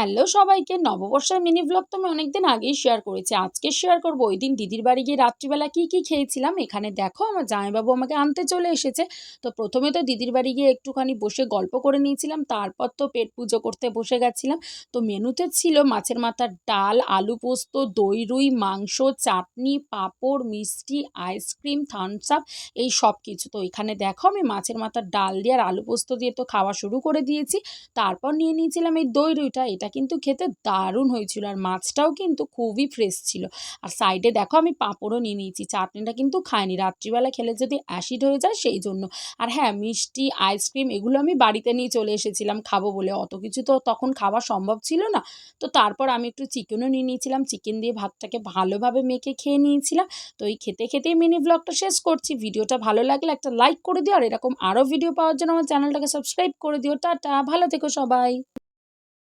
Hello সবাইকে, নববর্ষের mini vlog তো আমি অনেকদিন আগেই শেয়ার করেছি। আজকে শেয়ার করব ওই দিন দিদির বাড়ি গিয়ে রাত্রিবেলা কি খেয়েছিলাম। এখানে দেখো আমার জামাইবাবু আমাকে আনতে চলে এসেছে। তো প্রথমে তো দিদির বাড়ি গিয়ে একটুখানি বসে গল্প করে নিয়েছিলাম, তারপর তো পেট পুজো করতে বসে গেছিলাম। তো মেনুতে ছিল মাছের মাথার ডাল, আলু পোস্ত, দই রুই, মাংস, চাটনি, পাঁপড়, মিষ্টি, আইসক্রিম, থামস আপ, এই সব কিছু। তো এখানে দেখো আমি মাছের মাথার ডাল দিয়ে আর আলু পোস্ত দিয়ে তো খাওয়া শুরু করে দিয়েছি। তারপর নিয়ে নিয়েছিলাম এই দই রুইটা, এটা কিন্তু খেতে দারুণ হয়েছিল আর মাছটাও কিন্তু খুবই ফ্রেশ ছিল। আর সাইডে দেখো আমি পাঁপড়ও নিয়ে নিয়েছি, চাটনিটা কিন্তু খাইনি, রাত্রিবেলা খেলে যদি অ্যাসিড হয়ে যায় সেই জন্য। আর হ্যাঁ, মিষ্টি আইসক্রিম এগুলো আমি বাড়িতে নিয়ে চলে এসেছিলাম খাবো বলে, অত কিছু তো তখন খাওয়া সম্ভব ছিল না। তো তারপর আমি একটু চিকেনও নিয়ে নিয়েছিলাম, চিকেন দিয়ে ভাতটাকে ভালোভাবে মেখে খেয়ে নিয়েছিলাম। তো এই খেতে খেতেই মিনি ব্লগটা শেষ করছি। ভিডিওটা ভালো লাগলে একটা লাইক করে দিও, আর এরকম আরও ভিডিও পাওয়ার জন্য আমার চ্যানেলটাকে সাবস্ক্রাইব করে দিও। টাটা, ভালো থেকো সবাই।